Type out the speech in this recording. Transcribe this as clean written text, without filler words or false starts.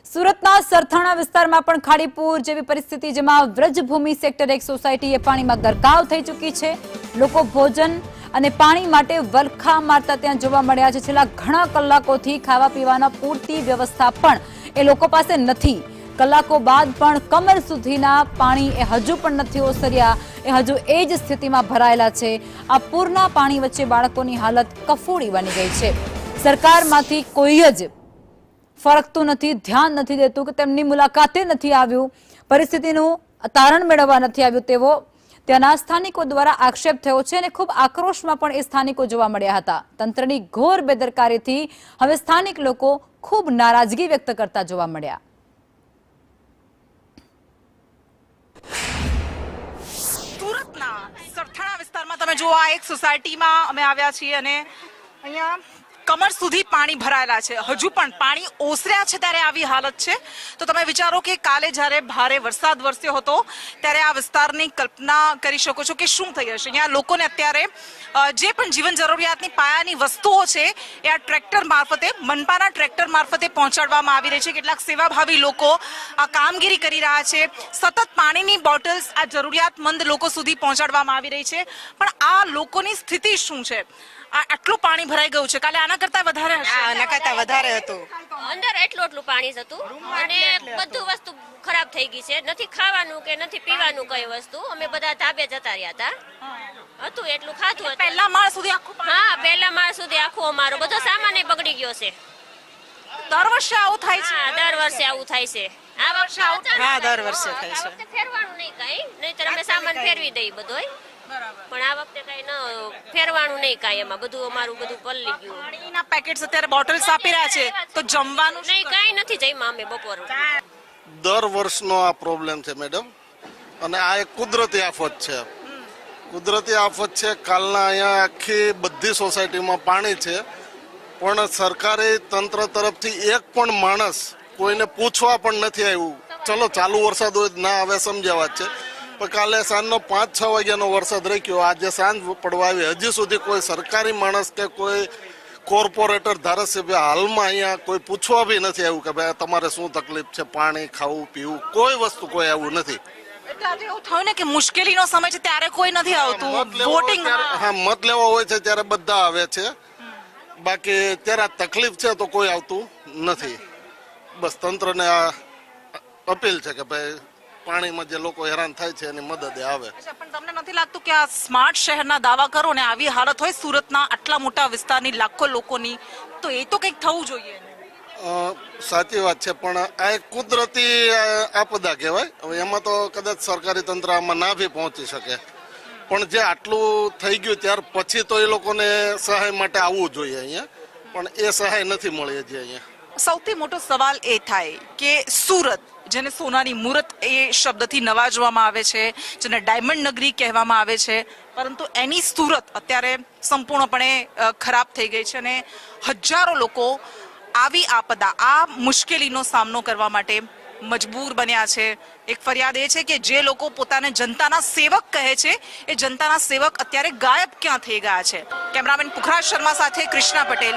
સુરતના સરથાણા વિસ્તારમાં પણ ખાડીપુર જેવી પરિસ્થિતિ, જેમાં વ્રજભૂમિ સેક્ટર 1 સોસાયટી એ પાણીમાં ગરકાવ થઈ ચૂકી છે। લોકો ભોજન અને પાણી માટે વલખા મારતા ત્યાં જોવા મળ્યા છે। છેલ્લા ઘણા કલાકોથી ખાવા પીવાના પૂરતી વ્યવસ્થા પણ એ લોકો પાસે નથી। કલાકો બાદ પણ કમર સુધીના પાણી એ હજુ પણ નથી ઓસર્યા। એ હજુ એ જ સ્થિતિમાં ભરાયેલા છે। આ પૂરના પાણી વચ્ચે બાળકોની હાલત કફોડી બની ગઈ છે। સરકારમાંથી કોઈ જ ફરકતું નથી, ધ્યાન નથી દેતું કે તેમની મુલાકાતે નથી આવ્યું, પરિસ્થિતિનું તારણ મેળવવા નથી આવ્યું તેવો ત્યાંના સ્થાનિકો દ્વારા આક્ષેપ થયો છે અને ખૂબ આક્રોશમાં પણ એ સ્થાનિકો જોવા મળ્યા હતા। તંત્રની ઘોર બેદરકારીથી હવે સ્થાનિક લોકો ખૂબ નારાજગી વ્યક્ત કરતા જોવા મળ્યા। સુરતના સરથાણા વિસ્તારમાં તમે જો આ એક સોસાયટીમાં અમે આવ્યા છીએ અને અહીંયા કમર સુધી પાણી ભરાયેલા છે। હજુ પણ પાણી ઓસર્યા છે ત્યારે આવી હાલત છે। તો તમે વિચારો કે કાલે જ્યારે ભારે વરસાદ વરસ્યો હતો ત્યારે આ વિસ્તારની કલ્પના કરી શકો છો કે શું થઈ હશે। અહીંયા લોકોને અત્યારે જે પણ જીવન જરૂરિયાતની પાયાની વસ્તુઓ છે એ આ ટ્રેક્ટર મારફતે, મનપાના ટ્રેક્ટર મારફતે પહોંચાડવામાં આવી રહી છે। કેટલાક સેવાભાવી લોકો આ કામગીરી કરી રહ્યા છે। સતત પાણીની બોટલ્સ આ જરૂરિયાતમંદ લોકો સુધી પહોંચાડવામાં આવી રહી છે। પણ આ લોકોની સ્થિતિ શું છે? આટલું પાણી ભરાઈ ગયું છે, કાલે આના કરતા વધારે હશે? આના કરતા વધારે હતું। અંદર એટલું પાણી હતું અને બધું વસ્તુ ખરાબ થઈ ગઈ છે। નથી ખાવાનું કે નથી પીવાનું કઈ વસ્તુ। અમે બધા ધાબે જતા રહ્યા હતા, હતું એટલું ખાધું। પહેલા માળ સુધી આખું પાણી? હા, પહેલા માળ સુધી આખું અમારો બધો સામાન બગડી ગયો છે। દર વર્ષે આવું થાય છે? હા, દર વર્ષે આવું થાય છે। આ વર્ષે હા, દર વર્ષે થાય છે। આ વખતે ફેરવાનું નહીં કઈ, નહીંતર અમે સામાન ફેરવી દઈએ બધોય, પણ આ વખતે કઈ ન ફેરવાનું નહીં કાંઈ। એમાં બધું અમારું બધું પલળી ગયું। પાણીના પેકેટ્સ અત્યારે બોટલ્સ આપી રહ્યા છે, તો જમવાનું નહીં કાંઈ નથી જમ્યા અમે બપોર। દર વર્ષનો આ પ્રોબ્લેમ છે મેડમ, અને આ એક કુદરતી આફત છે। કુદરતી આફત છે। કાલના અહીંયા આખી બધી સોસાયટીમાં પાણી છે, પણ સરકારી તંત્ર તરફથી એક પણ માણસ કોઈને પૂછવા પણ નથી આવ્યું। ચલો ચાલુ વરસાદ હોય ના આવે સમજ્યા વાત છે, પણ કાલે સાંજનો 5-6 વાગ્યાનો વરસાદ રાખ્યો, આજે સાંજ પડવા આવી, હજી સુધી કોઈ સરકારી માણસ કે કોઈ કોર્પોરેટર, ધારાસભ્ય હાલમાં અહીંયા કોઈ પૂછવા બી નથી આવ્યું કે ભાઈ તમારે શું તકલીફ છે, પાણી, ખાવું પીવું, કોઈ વસ્તુ કોઈ આવ્યું નથી। એટલે આજે એવું થયું ને કે મુશ્કેલીનો સમય છે ત્યારે કોઈ નથી આવતું। વોટિંગ હા, મત લેવા હોય છે ત્યારે બધા આવે છે, બાકી ત્યારે આ તકલીફ છે તો કોઈ આવતું નથી। બસ તંત્રને આ અપીલ છે કે ભાઈ પાણીમાં જે લોકો હેરાન થાય છે એની મદદે આવે। પણ તમને નથી લાગતું કે આ સ્માર્ટ શહેરના દાવા કરો ને આવી હાલત હોય સુરતના આટલા મોટા વિસ્તારની લાખો લોકોની, તો એ તો કંઈક થવું જોઈએ। સાચી વાત છે, પણ આ એક કુદરતી આપદા કહેવાય। હવે એમાં તો કદાચ સરકારી તંત્ર આમાં ના બી પહોંચી શકે, પણ જે આટલું થઈ ગયું ત્યાર પછી તો એ લોકોને સહાય માટે આવવું જોઈએ અહીંયા, પણ એ સહાય નથી મળી હજી અહીંયા। સૌથી મોટો સવાલ એ થાય કે સુરત, જેને સોનાની મૂરત એ શબ્દથી નવાજવામાં આવે છે, જેને ડાયમંડ નગરી કહેવામાં આવે છે, પરંતુ એની સુરત અત્યારે સંપૂર્ણપણે ખરાબ થઈ ગઈ છે અને હજારો લોકો આવી આપદા, આ મુશ્કેલીનો સામનો કરવા માટે મજબૂર બન્યા છે। એક ફરિયાદ એ છે કે જે લોકો પોતાને જનતાના સેવક કહે છે, એ જનતાના સેવક અત્યારે ગાયબ ક્યાં થઈ ગયા છે। કેમેરામેન પુખરાજ શર્મા સાથે કૃષ્ણા પટેલ।